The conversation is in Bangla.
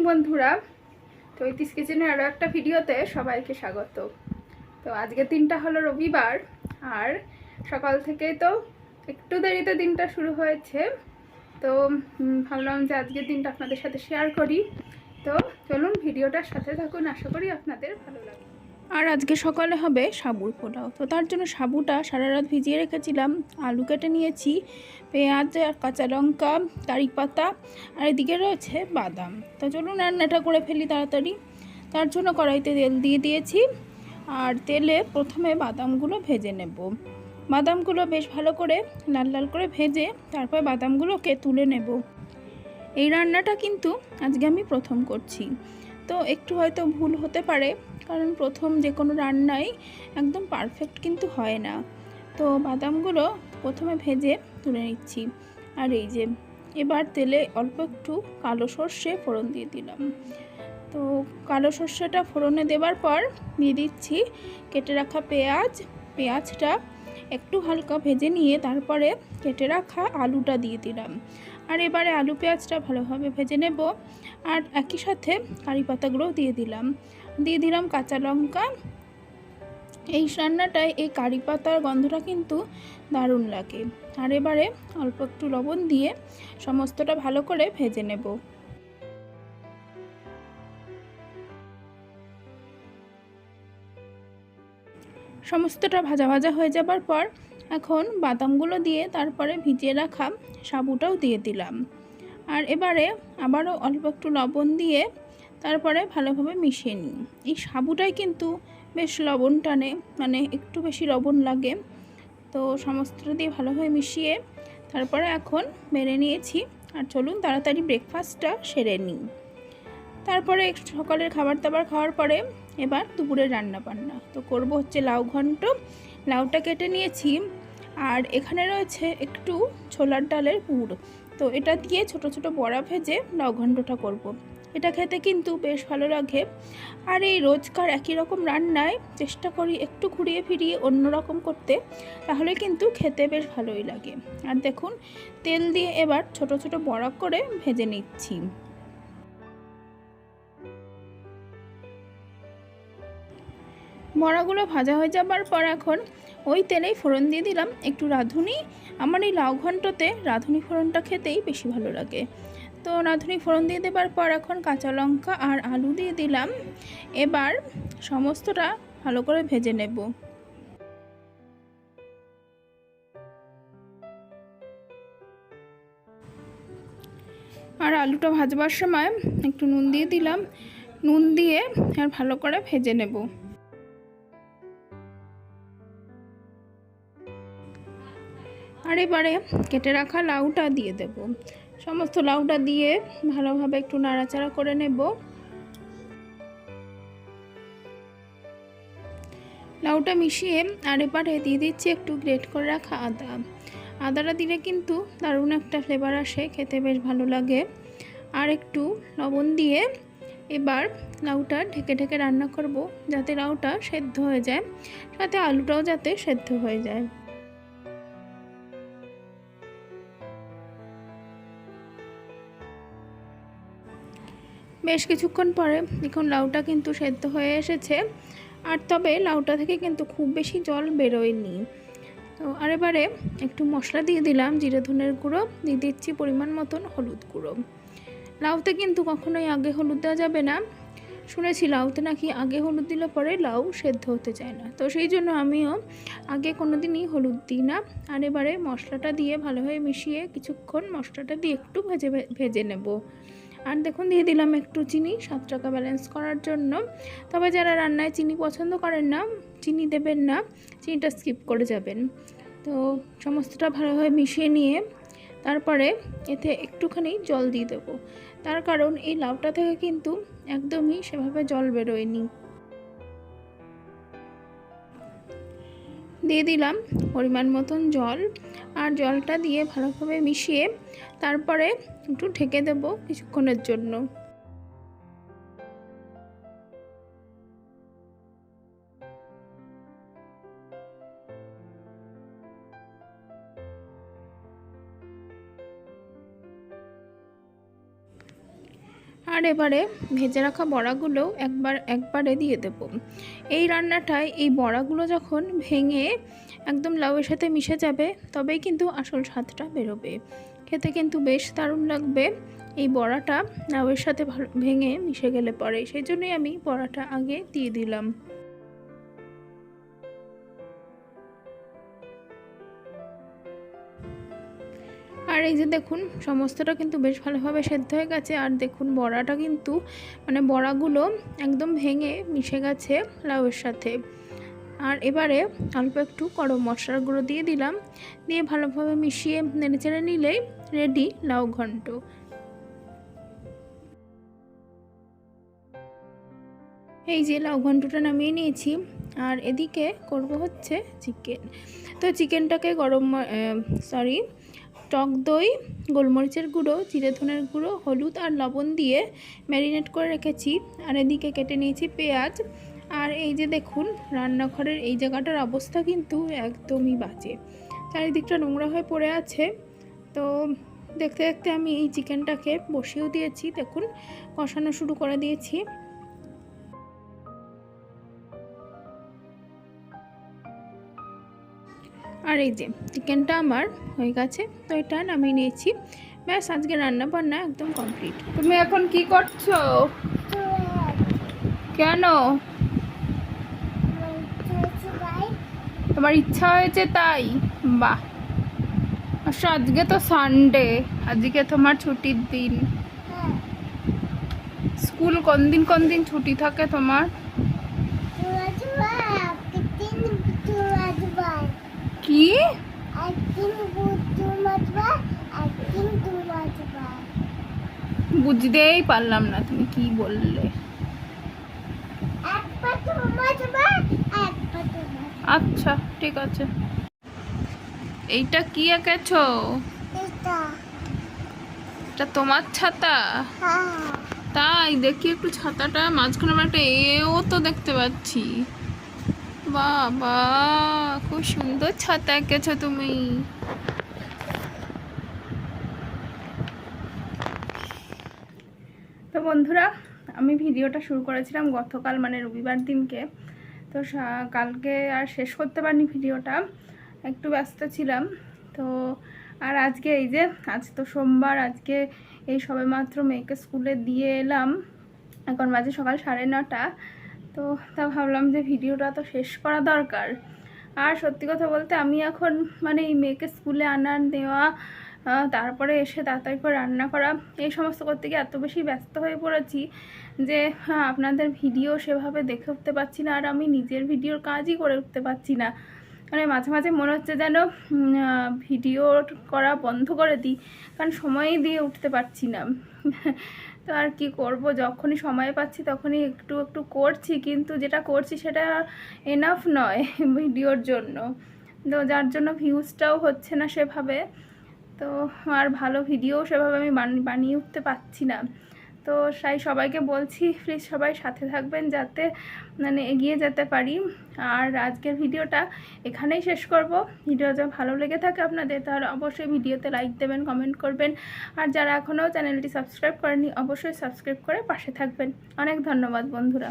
বন্ধুরা, চৈতিস কিচেনের আরও একটা ভিডিওতে সবাইকে স্বাগত। তো আজকের দিনটা হলো রবিবার, আর সকাল থেকে তো একটু দেরিতে দিনটা শুরু হয়েছে। তো ভাবলাম যে আজকের দিনটা আপনাদের সাথে শেয়ার করি। তো চলুন ভিডিওটার সাথে থাকুন, আশা করি আপনাদের ভালো লাগবে। আর আজকে সকালে হবে সাবুর পোলাও। তো তার জন্য সাবুটা সারা রাত ভিজিয়ে রেখেছিলাম। আলু কেটে নিয়েছি, পেঁয়াজ আর কাঁচা লঙ্কা, কারি পাতা, আর এদিকে রয়েছে বাদাম। তো চলুন রান্নাটা করে ফেলি তাড়াতাড়ি। তার জন্য কড়াইতে তেল দিয়ে দিয়েছি, আর তেলে প্রথমে বাদামগুলো ভেজে নেব। বাদামগুলো বেশ ভালো করে লাল লাল করে ভেজে তারপর বাদামগুলোকে তুলে নেব। এই রান্নাটা কিন্তু আজকে আমি প্রথম করছি, তো একটু হয়তো ভুল হতে পারে, কারণ প্রথম যে কোনো রান্নাই একদম পারফেক্ট কিন্তু হয় না। তো বাদামগুলো প্রথমে ভেজে তুলে নিচ্ছি। আর এই যে এবার তেলে অল্প একটু কালো সর্ষে ফোড়ন দিয়ে দিলাম। তো কালো সর্ষেটা ফোড়নে দেওয়ার পর দিয়ে দিচ্ছি কেটে রাখা পেঁয়াজটা একটু হালকা ভেজে নিয়ে তারপরে কেটে রাখা আলুটা দিয়ে দিলাম। আর এবারে আলু পেঁয়াজটা ভালোভাবে ভেজে নেব, আর একই সাথে কারি পাতাগুলোও দিয়ে দিলাম কাঁচা লঙ্কা। এই রান্নাটায় এই কারি পাতার গন্ধটা কিন্তু দারুণ লাগে। আর এবারে অল্প একটু লবণ দিয়ে সমস্তটা ভালো করে ভেজে নেব। সমস্তটা ভাজা ভাজা হয়ে যাবার পর এখন বাদামগুলো দিয়ে তারপরে ভিজিয়ে রাখা সাবুটাও দিয়ে দিলাম। আর এবারে আবারও অল্প একটু লবণ দিয়ে তারপরে ভালোভাবে মিশিয়ে নিই। এই সাবুটাই কিন্তু বেশ লবণ টানে, মানে একটু বেশি লবণ লাগে। তো সমস্তটা দিয়ে ভালোভাবে মিশিয়ে তারপরে এখন মেরে নিয়েছি। আর চলুন তাড়াতাড়ি ব্রেকফাস্টটা সেরে নিই। তারপরে সকালের খাবার দাবার খাওয়ার পরে এবার দুপুরের রান্না বান্না তো করব হচ্ছে লাউ ঘন্ট। লাউটা কেটে নিয়েছি, আর এখানে রয়েছে একটু ছোলার ডালের পুর। তো এটা দিয়ে ছোট ছোট বড়া ভেজে লাউ ঘন্টটা করব। এটা খেতে কিন্তু বেশ ভালো লাগে। আর এই রোজকার একই রকম রান্নায় চেষ্টা করি একটু ঘুরিয়ে ফিরিয়ে অন্য রকম করতে, তাহলে কিন্তু খেতে বেশ ভালোই লাগে। আর দেখুন তেল দিয়ে এবার ছোট ছোট বড়া করে ভেজে নিচ্ছি। বড়াগুলো ভাজা হয়ে যাবার পর এখন ওই তেলেই ফোড়ন দিয়ে দিলাম একটু রাঁধুনি। আমার এই লাউ ঘন্টতে রাঁধুনি ফোড়নটা খেতেই বেশি ভালো লাগে। তো রাঁধুনি ফোড়ন দিয়ে দেবার পর এখন কাঁচা লঙ্কা আর আলু দিয়ে দিলাম। এবার সমস্তটা ভালো করে ভেজে নেব। আর আলুটা ভাজবার সময় একটু নুন দিয়ে দিলাম। নুন দিয়ে আর ভালো করে ভেজে নেব। আর এবারে কেটে রাখা লাউটা দিয়ে দেব। সমস্ত লাউটা দিয়ে ভালোভাবে একটু নাড়াচাড়া করে নেব। লাউটা মিশিয়ে আর এবারে দিয়ে দিচ্ছি একটু গ্রেট করে রাখা আদাটা দিলে কিন্তু দারুণ একটা ফ্লেভার আসে, খেতে বেশ ভালো লাগে। আর একটু লবণ দিয়ে এবার লাউটা ঢেকে ঢেকে রান্না করব, যাতে লাউটা সেদ্ধ হয়ে যায়, সাথে আলুটাও যাতে সেদ্ধ হয়ে যায়। বেশ কিছুক্ষণ পরে এখন লাউটা কিন্তু সেদ্ধ হয়ে এসেছে। আর তবে লাউটা থেকে কিন্তু খুব বেশি জল বেরোয়নি। তো আর এবারে একটু মশলা দিয়ে দিলাম, জিরে ধনের গুঁড়ো দিয়ে দিচ্ছি পরিমাণ মতন হলুদ গুঁড়ো। লাউতে কিন্তু কখনোই আগে হলুদ দেওয়া যাবে না। শুনেছি লাউতে নাকি আগে হলুদ দিলে পরে লাউ সেদ্ধ হতে চায় না, তো সেই জন্য আমিও আগে কোনো দিনই হলুদ দিই না। আর এবারে মশলাটা দিয়ে ভালোভাবে মিশিয়ে কিছুক্ষণ মশলাটা দিয়ে একটু ভেজে নেব। আর দেখুন দিয়ে দিলাম একটু চিনি, স্বাদটাকে ব্যালেন্স করার জন্য। তবে যারা রান্নায় চিনি পছন্দ করেন না, চিনি দেবেন না, চিনিটা স্কিপ করে যাবেন। তো সমস্তটা ভালোভাবে মিশিয়ে নিয়ে তারপরে এতে একটুখানি জল দিয়ে দেবো, তার কারণ এই লাউটা থেকে কিন্তু একদমই সেভাবে জল বেরোয়নি। দিয়ে দিলাম পরিমাণ মতন জল, আর জলটা দিয়ে ভালোভাবে মিশিয়ে তারপরে একটু ঢেকে দেব কিছুক্ষণের জন্য। আর এবারে ভেজে রাখা বড়াগুলো একবারে দিয়ে দেব। এই রান্নাটায় এই বড়াগুলো যখন ভেঙে একদম লাউয়ের সাথে মিশে যাবে তবেই কিন্তু আসল স্বাদটা বেরোবে। খেতে কিন্তু বেশ দারুণ লাগবে এই বড়াটা লাউয়ের সাথে ভেঙে মিশে গেলে পরে, সেই জন্যই আমি বড়াটা আগে দিয়ে দিলাম। আর এই যে দেখুন সমস্তটা কিন্তু বেশ ভালোভাবে সেদ্ধ হয়ে গেছে। আর দেখুন বড়াটা কিন্তু মানে বড়াগুলো একদম ভেঙে মিশে গেছে লাউয়ের সাথে। আর এবারে অল্প একটু গরম মশলার গুঁড়ো দিয়ে দিলাম, দিয়ে ভালোভাবে মিশিয়ে নেড়েচেড়ে নিলেই রেডি লাউ ঘন্ট। এই যে লাউ ঘন্টটা নামিয়ে নিয়েছি। আর এদিকে করব হচ্ছে চিকেন। তো চিকেনটাকে টক দই, গোলমরিচের গুঁড়ো, জিরে ধনের গুঁড়ো, হলুদ আর লবণ দিয়ে ম্যারিনেট করে রেখেছি। আর এদিকে কেটে নিয়েছি পেঁয়াজ। আর এই যে দেখুন রান্নাঘরের এই জায়গাটার অবস্থা কিন্তু একদমই বাজে, চারিদিকটা নোংরা হয়ে পড়ে আছে। তো দেখতে দেখতে আমি এই চিকেনটাকে বসিয়েও দিয়েছি, দেখুন কষানো শুরু করে দিয়েছি। আর এই যে চিকেনটা আমার হয়ে গেছে, তো এটা নামিয়ে নিয়েছি। ব্যাস আজকে রান্না বান্না একদম কমপ্লিট। তুমি এখন কি করছো? কেন? তোমার ইচ্ছা হয়েছে তাই? বাহ, আচ্ছা আজকে তো সানডে, আজকে তোমার ছুটির দিন। স্কুল কোন দিন ছুটি থাকে তোমার? কি বুঝতেই পারলাম না তুমি কি বললে। আচ্ছা ঠিক আছে। এইটা কি এঁকেছো? এটা তোমার ছাতা? তাই দেখি একটু ছাতাটা মাঝখানে আমার একটা এও তো দেখতে পাচ্ছি। বাবা খুব সুন্দর ছাতা এঁকেছো তুমি। তো বন্ধুরা, আমি ভিডিওটা শুরু করেছিলাম গতকাল মানে রবিবার দিনকে। তো কালকে আর শেষ করতে পারিনি ভিডিওটা, একটু ব্যস্ত ছিলাম। তো আর আজকে এই যে আজ তো সোমবার, আজকে এই সবেমাত্র মেয়েকে স্কুলে দিয়ে এলাম, এখন বাজে সকাল 9:30। তো তা ভাবলাম যে ভিডিওটা তো শেষ করা দরকার। আর সত্যি কথা বলতে আমি এখন মানে এই মেয়েকে স্কুলে আনার দেওয়া, তারপরে এসে তাড়াতাড়ি করে রান্না করা, এই সমস্ত করতে গিয়ে এত বেশি ব্যস্ত হয়ে পড়েছি যে আপনাদের ভিডিও সেভাবে দেখে উঠতে পারছি না। আর আমি নিজের ভিডিওর কাজই করে উঠতে পারছি না। মানে মাঝে মাঝে মনে হচ্ছে যেন ভিডিও করা বন্ধ করে দিই, কারণ সময়ই দিয়ে উঠতে পারছি না। তো আর কি করব, যখনই সময় পাচ্ছি তখনই একটু একটু করছি, কিন্তু যেটা করছি সেটা এনাফ নয় ভিডিওর জন্য। তো যার জন্য ভিউজটাও হচ্ছে না সেভাবে, তো আর ভালো ভিডিও সেভাবে আমি বানিয়ে উঠতে পারছি না। তো তাই সবাইকে বলছি প্লিজ সবাই সাথে থাকবেন যাতে মানে এগিয়ে যেতে পারি। আর আজকের ভিডিওটা এখানেই শেষ করব। ভিডিও যদি ভালো লেগে থাকে আপনাদের তাহলে অবশ্যই ভিডিওতে লাইক দেবেন, কমেন্ট করবেন। আর যারা এখনও চ্যানেলটি সাবস্ক্রাইব করেনি অবশ্যই সাবস্ক্রাইব করে পাশে থাকবেন। অনেক ধন্যবাদ বন্ধুরা।